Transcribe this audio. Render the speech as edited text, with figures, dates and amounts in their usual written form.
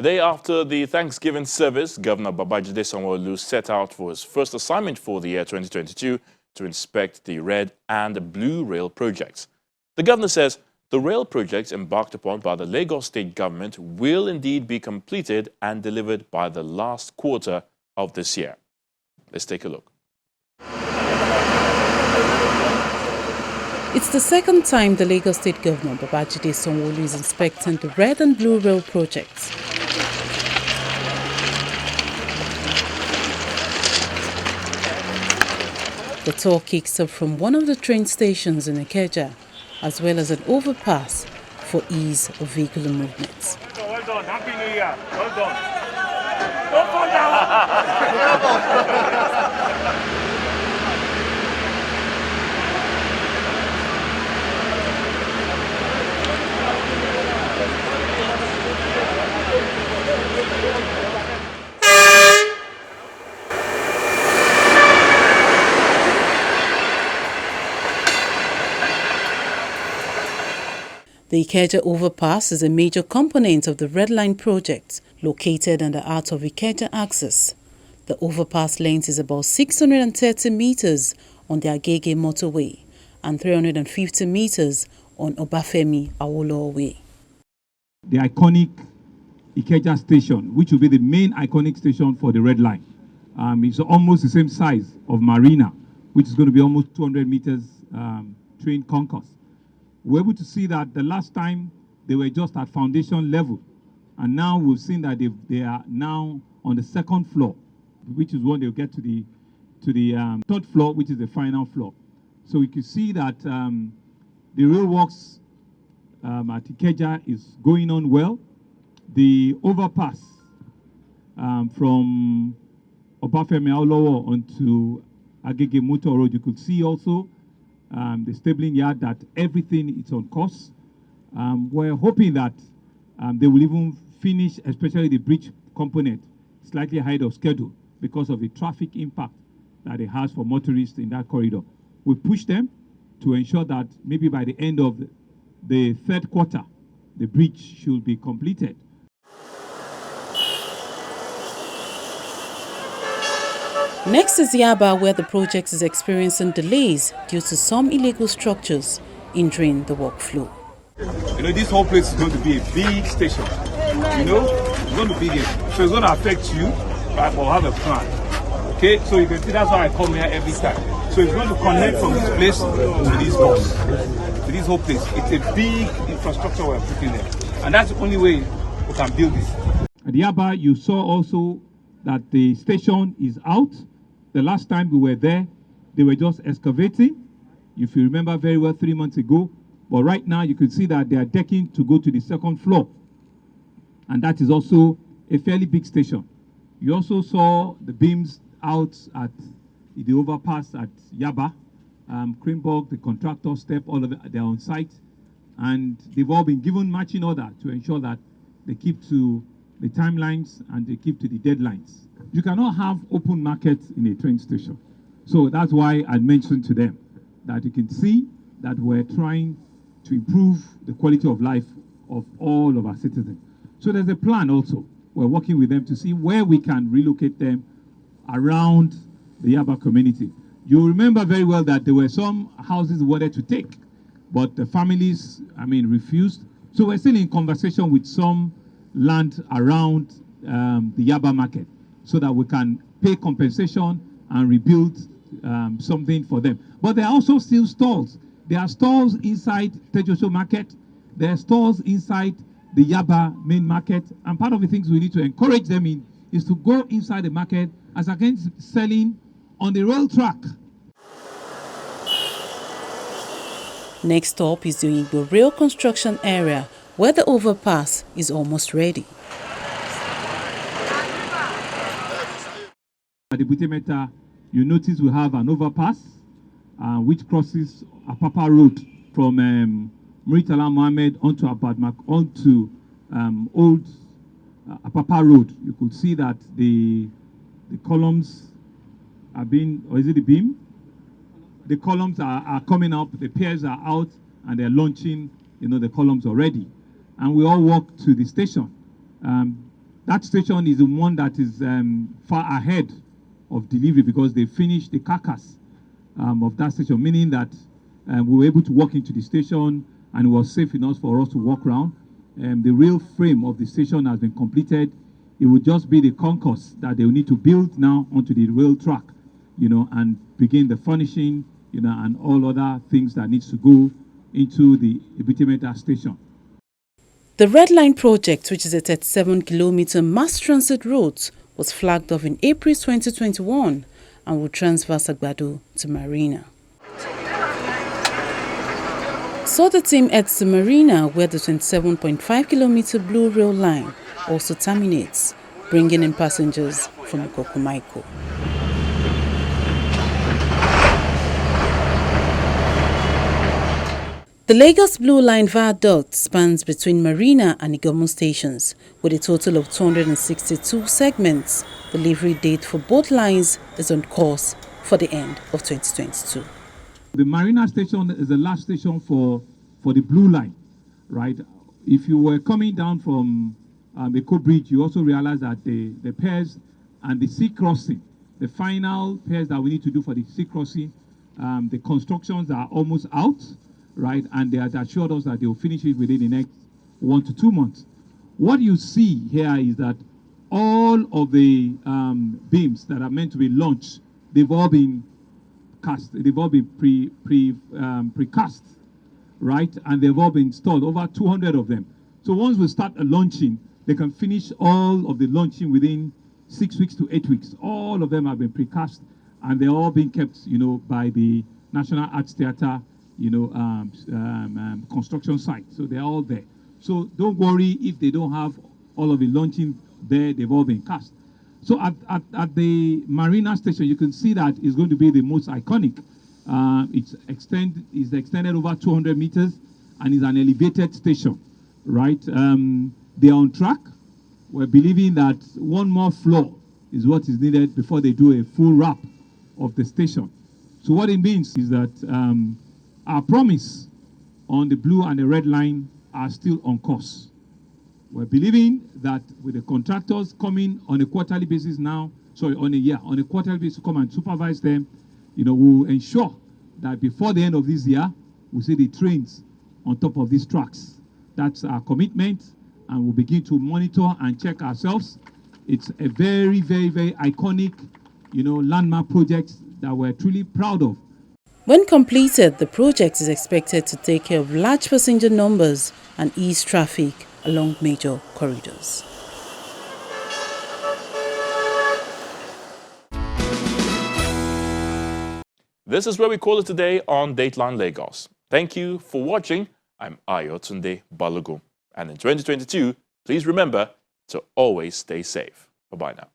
A day after the Thanksgiving service, Governor Babajide Sanwo-Olu set out for his first assignment for the year 2022 to inspect the red and blue rail projects. The governor says the rail projects embarked upon by the Lagos state government will indeed be completed and delivered by the last quarter of this year. Let's take a look. It's the second time the Lagos State Governor Babajide Sanwo-Olu is inspecting the red and blue rail projects. The tour kicks off from one of the train stations in Ikeja, as well as an overpass for ease of vehicular movements. Well done. Happy New Year. Well done. Don't fall down. The Ikeja overpass is a major component of the Red Line project, located in the heart of Ikeja axis. The overpass length is about 630 meters on the Agege motorway and 350 meters on Obafemi Awolowo Way. The iconic Ikeja station, which will be the main iconic station for the Red Line. It's almost the same size of Marina, which is going to be almost 200 meters train concourse. We're able to see that the last time they were just at foundation level, and now we've seen that they are now on the second floor, which is when they'll get to the third floor, which is the final floor. So we can see that the rail works at Ikeja is going on well. The overpass from Obafemi Awolowo onto Agege Motor Road, you could see also the stabling yard, that everything is on course. We're hoping that they will even finish, especially the bridge component, slightly ahead of schedule because of the traffic impact that it has for motorists in that corridor. We push them to ensure that maybe by the end of the third quarter, the bridge should be completed. Next is Yaba, where the project is experiencing delays due to some illegal structures hindering the workflow. You know, this whole place is going to be a big station. You know, it's going to be big. So it's going to affect you, but we'll have a plan. Okay, so you can see that's why I come here every time. So it's going to connect from this place to this bus, to this whole place. It's a big infrastructure we're putting there. And that's the only way we can build this. At Yaba, you saw also that the station is out. The last time we were there, they were just excavating. If you remember very well, 3 months ago. But right now, you can see that they are decking to go to the second floor. And that is also a fairly big station. You also saw the beams out at the overpass at Yaba. Cranborg, the contractor step, all of it, they're on site. And they've all been given matching order to ensure that they keep to the timelines and they keep to the deadlines. You cannot have open market in a train station. So that's why I mentioned to them that you can see that we're trying to improve the quality of life of all of our citizens. So there's a plan also. We're working with them to see where we can relocate them around the Yaba community. You remember very well that there were some houses we wanted to take, but the families, refused. So we're still in conversation with some land around the Yaba market so that we can pay compensation and rebuild something for them. But there are also still stalls. There are stalls inside Tejoso market. There are stalls inside the Yaba main market. And part of the things we need to encourage them in is to go inside the market as against selling on the rail track. Next up is the Igbo rail construction area, where the overpass is almost ready. At the Butemeta, you notice we have an overpass which crosses Apapa Road from Muritala Mohammed onto Abadmak, onto old Apapa Road. You could see that the columns are being, or is it the beam? The columns are coming up, the piers are out, and they're launching, the columns already. And we all walk to the station. That station is the one that is far ahead of delivery because they finished the carcass of that station, meaning that we were able to walk into the station and it was safe enough for us to walk around. The rail frame of the station has been completed. It will just be the concourse that they will need to build now onto the rail track, and begin the furnishing, and all other things that needs to go into the Ibitimeta station. The Red Line project, which is a 37-kilometer mass transit route, was flagged off in April 2021 and will transfer Sagbado to Marina. So the team heads to Marina, where the 27.5-kilometer blue rail line also terminates, bringing in passengers from Kokomaiko. The Lagos Blue Line viaduct spans between Marina and Igomu stations, with a total of 262 segments. The delivery date for both lines is on course for the end of 2022. The Marina station is the last station for the Blue Line, right? If you were coming down from Eko Bridge, you also realize that the pairs and the sea crossing, the final pairs that we need to do for the sea crossing, the constructions are almost out. Right, and they had assured us that they will finish it within the next 1 to 2 months. What you see here is that all of the beams that are meant to be launched, they've all been cast, they've all been precast, right, and they've all been installed, over 200 of them. So once we start launching, they can finish all of the launching within 6 weeks to 8 weeks. All of them have been precast, and they're all being kept, by the National Arts Theatre, construction site. So they're all there. So don't worry if they don't have all of the launching there, they've all been cast. So at the Marina station, you can see that it's going to be the most iconic. It's extended over 200 meters and is an elevated station, right? They're on track. We're believing that one more floor is what is needed before they do a full wrap of the station. So what it means is that our promise on the blue and the red line are still on course. We're believing that with the contractors coming on a quarterly basis now, on a quarterly basis to come and supervise them, we'll ensure that before the end of this year, we'll see the trains on top of these tracks. That's our commitment, and we'll begin to monitor and check ourselves. It's a very, very, very iconic, landmark project that we're truly proud of. When completed, the project is expected to take care of large passenger numbers and ease traffic along major corridors. This is where we call it today on Dateline Lagos. Thank you for watching. I'm Ayotunde Balogun. And in 2022, please remember to always stay safe. Bye-bye now.